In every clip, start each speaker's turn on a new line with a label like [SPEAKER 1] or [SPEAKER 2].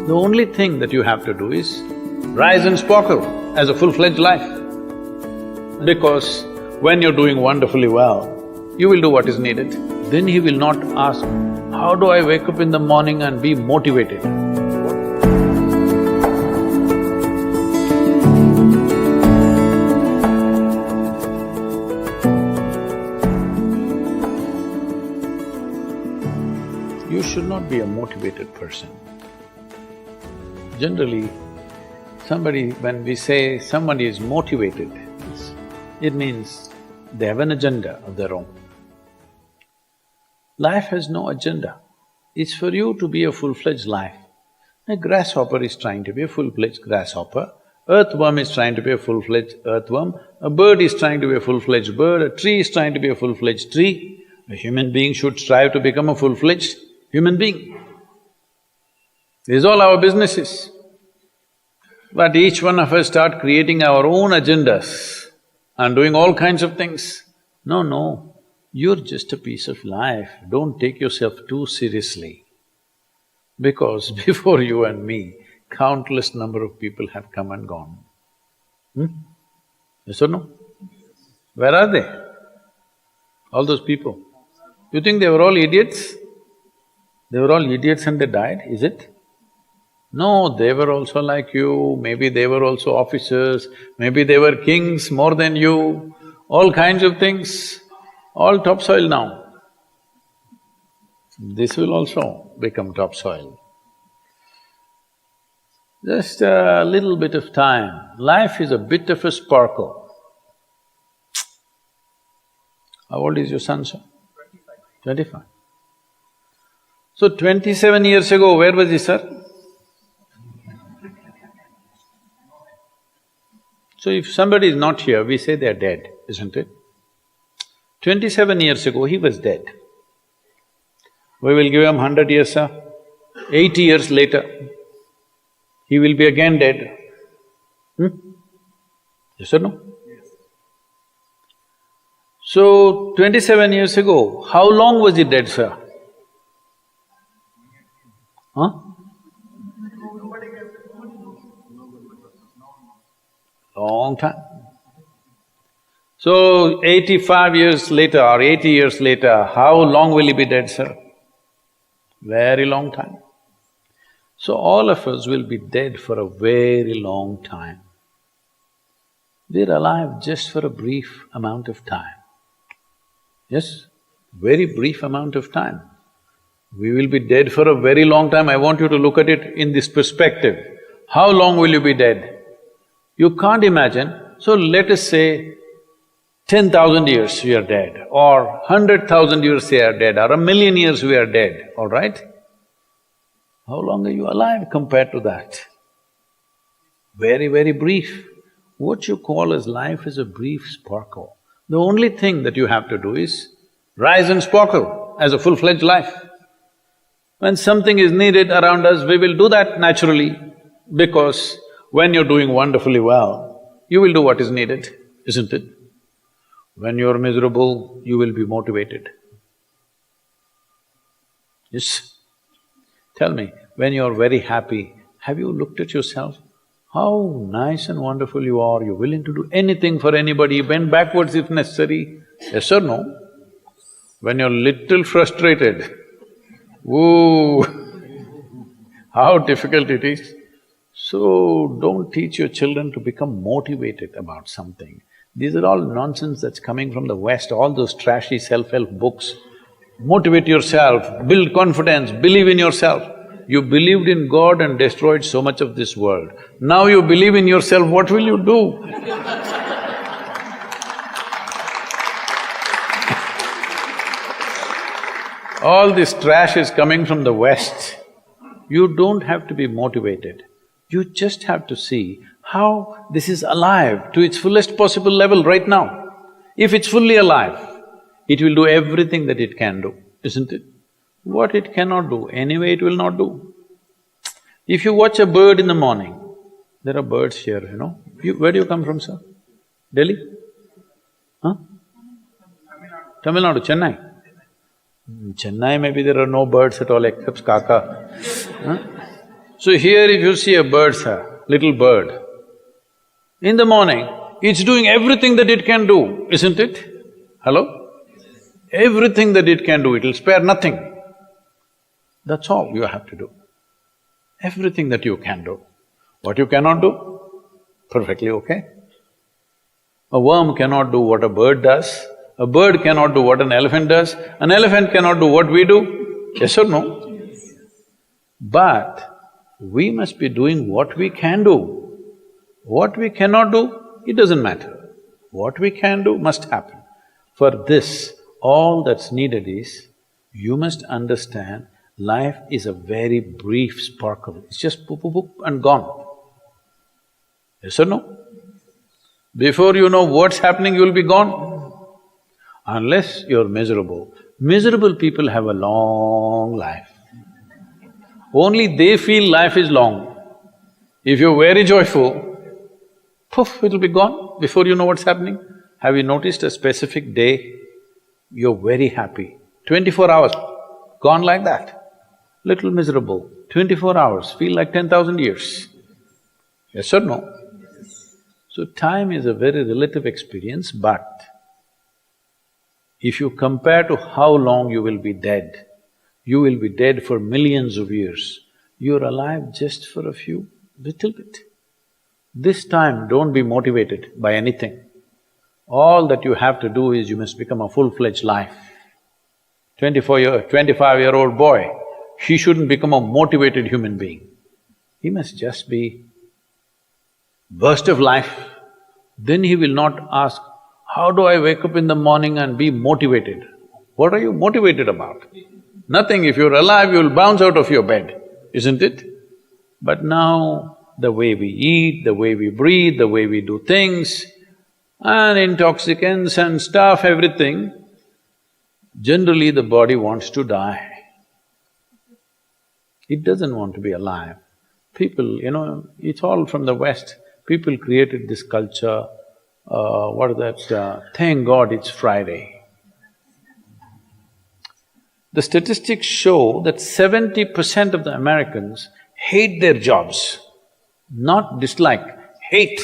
[SPEAKER 1] The only thing that you have to do is rise and sparkle as a full-fledged life. Because when you're doing wonderfully well, you will do what is needed. Then he will not ask, how do I wake up in the morning and be motivated? You should not be a motivated person. Generally, when we say somebody is motivated, it means they have an agenda of their own. Life has no agenda. It's for you to be a full-fledged life. A grasshopper is trying to be a full-fledged grasshopper, earthworm is trying to be a full-fledged earthworm, a bird is trying to be a full-fledged bird, a tree is trying to be a full-fledged tree. A human being should strive to become a full-fledged human being. These are all our businesses. But each one of us start creating our own agendas and doing all kinds of things. No, you're just a piece of life, don't take yourself too seriously. Because before you and me, countless number of people have come and gone. Yes or no? Where are they? All those people. You think they were all idiots? They were all idiots and they died, is it? No, they were also like you, maybe they were also officers, maybe they were kings more than you, all kinds of things, all topsoil now. This will also become topsoil. Just a little bit of time, life is a bit of a sparkle. How old is your son, sir? 25. So 27 years ago, where was he, sir? So if somebody is not here, we say they're dead, isn't it? 27 years ago, he was dead. We will give him 100 years, sir. 80 years later, he will be again dead. Yes or no? Yes. So, 27 years ago, how long was he dead, sir? Huh? Long time. So, 85 years later or 80 years later, how long will he be dead, sir? Very long time. So, all of us will be dead for a very long time. We're alive just for a brief amount of time. Yes, very brief amount of time. We will be dead for a very long time. I want you to look at it in this perspective. How long will you be dead? You can't imagine, so let us say 10,000 years we are dead, or 100,000 years we are dead, or 1,000,000 years we are dead, all right? How long are you alive compared to that? Very, very brief. What you call as life is a brief sparkle. The only thing that you have to do is rise and sparkle as a full-fledged life. When something is needed around us, we will do that naturally, because when you're doing wonderfully well, you will do what is needed, isn't it? When you're miserable, you will be motivated. Yes? Tell me, when you're very happy, have you looked at yourself? How nice and wonderful you are, you're willing to do anything for anybody, bend backwards if necessary. Yes or no? When you're little frustrated, ooh, how difficult it is. So, don't teach your children to become motivated about something. These are all nonsense that's coming from the West, all those trashy self-help books. Motivate yourself, build confidence, believe in yourself. You believed in God and destroyed so much of this world. Now you believe in yourself, what will you do? All this trash is coming from the West. You don't have to be motivated. You just have to see how this is alive to its fullest possible level right now. If it's fully alive, it will do everything that it can do, isn't it? What it cannot do, anyway it will not do. If you watch a bird in the morning, there are birds here, you know. Where do you come from, sir? Delhi? Huh? Tamil Nadu, Chennai. Chennai, maybe there are no birds at all except kaka. Huh? So here if you see a bird, sir, little bird, in the morning, it's doing everything that it can do, isn't it? Hello? Everything that it can do, it'll spare nothing. That's all you have to do. Everything that you can do. What you cannot do, perfectly okay. A worm cannot do what a bird does, a bird cannot do what an elephant does, an elephant cannot do what we do, yes or no? But we must be doing what we can do. What we cannot do, it doesn't matter. What we can do must happen. For this, all that's needed is, you must understand, life is a very brief sparkle, it's just poop, poop, poop and gone. Yes or no? Before you know what's happening, you'll be gone. Unless you're miserable. Miserable people have a long life. Only they feel life is long. If you're very joyful, poof, it'll be gone before you know what's happening. Have you noticed a specific day, you're very happy, 24 hours, gone like that. Little miserable, 24 hours, feel like 10,000 years. Yes or no? So time is a very relative experience, but if you compare to how long you will be dead, you will be dead for millions of years. You're alive just for a few, little bit. This time, don't be motivated by anything. All that you have to do is you must become a full-fledged life. 25-year-old boy, he shouldn't become a motivated human being. He must just be burst of life. Then he will not ask, how do I wake up in the morning and be motivated? What are you motivated about? Nothing. If you're alive, you'll bounce out of your bed, isn't it? But now, the way we eat, the way we breathe, the way we do things, and intoxicants and stuff, everything, generally the body wants to die. It doesn't want to be alive. People, it's all from the West. People created this culture, thank God it's Friday. The statistics show that 70% of the Americans hate their jobs, not dislike, hate.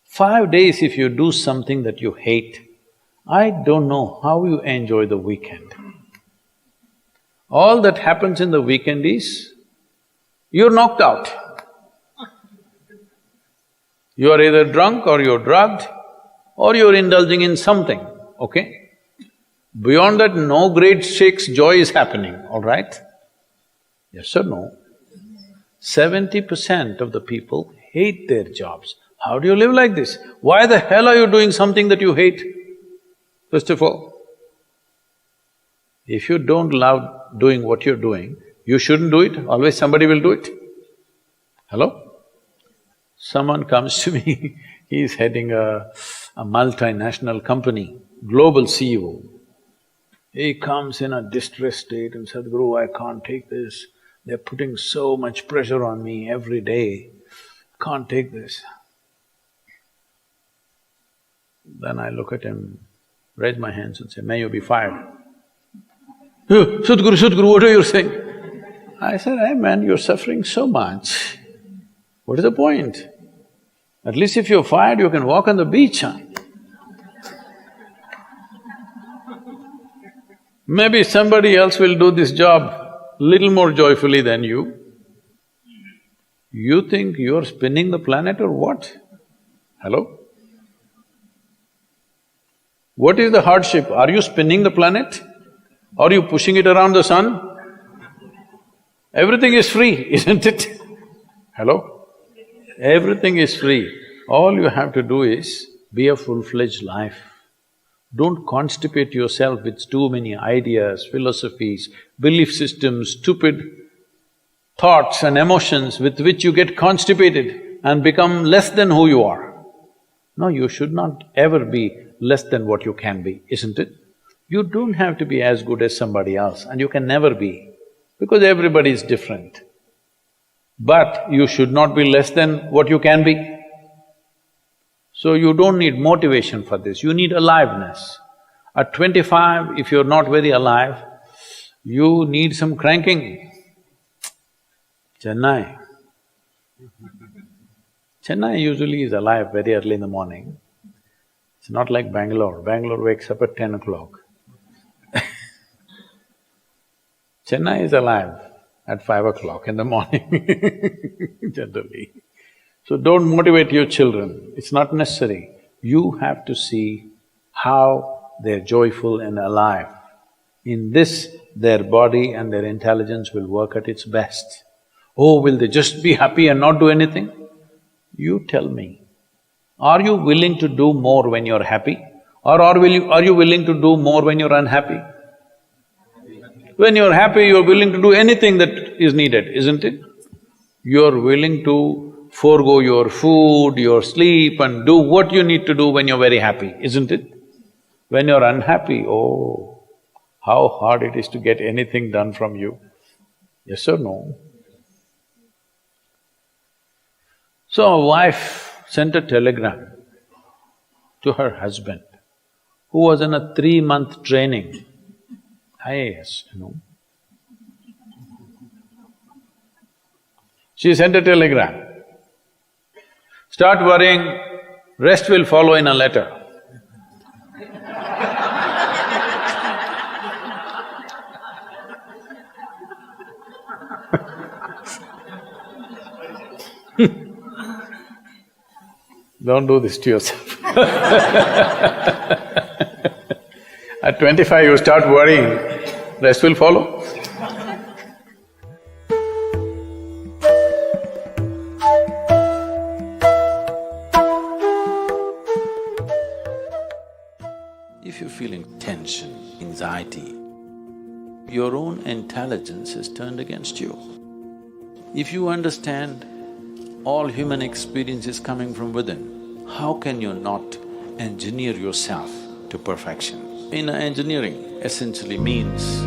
[SPEAKER 1] 5 days if you do something that you hate, I don't know how you enjoy the weekend. All that happens in the weekend is, you're knocked out. You are either drunk or you're drugged or you're indulging in something, okay? Beyond that, no great shakes joy is happening, all right? Yes or no? 70% of the people hate their jobs. How do you live like this? Why the hell are you doing something that you hate? First of all, if you don't love doing what you're doing, you shouldn't do it, always somebody will do it. Hello? Someone comes to me, he's heading a multinational company, global CEO. He comes in a distressed state and said, Sadhguru, I can't take this. They're putting so much pressure on me every day, can't take this. Then I look at him, raise my hands and say, may you be fired. Sadhguru, what are you saying? I said, hey man, you're suffering so much. What is the point? At least if you're fired, you can walk on the beach, huh? Maybe somebody else will do this job little more joyfully than you. You think you're spinning the planet or what? Hello? What is the hardship? Are you spinning the planet? Are you pushing it around the sun? Everything is free, isn't it? Hello? Everything is free. All you have to do is be a full-fledged life. Don't constipate yourself with too many ideas, philosophies, belief systems, stupid thoughts and emotions with which you get constipated and become less than who you are. No, you should not ever be less than what you can be, isn't it? You don't have to be as good as somebody else, and you can never be, because everybody is different. But you should not be less than what you can be. So you don't need motivation for this, you need aliveness. At 25, if you're not very alive, you need some cranking. Chennai. Chennai usually is alive very early in the morning. It's not like Bangalore. Bangalore wakes up at 10 o'clock. Chennai is alive at 5 o'clock in the morning, generally. So don't motivate your children, it's not necessary. You have to see how they're joyful and alive. In this, their body and their intelligence will work at its best. Oh, will they just be happy and not do anything? You tell me, are you willing to do more when you're happy? Or are you willing to do more when you're unhappy? When you're happy, you're willing to do anything that is needed, isn't it? You're willing to forego your food, your sleep and do what you need to do when you're very happy, isn't it? When you're unhappy, oh, how hard it is to get anything done from you. Yes or no? So a wife sent a telegram to her husband, who was in a 3-month training, IAS, you know. She sent a telegram, start worrying, rest will follow in a letter. Don't do this to yourself. At 25 you start worrying, rest will follow. If you're feeling tension, anxiety, your own intelligence is turned against you. If you understand all human experience is coming from within, how can you not engineer yourself to perfection? Engineering essentially means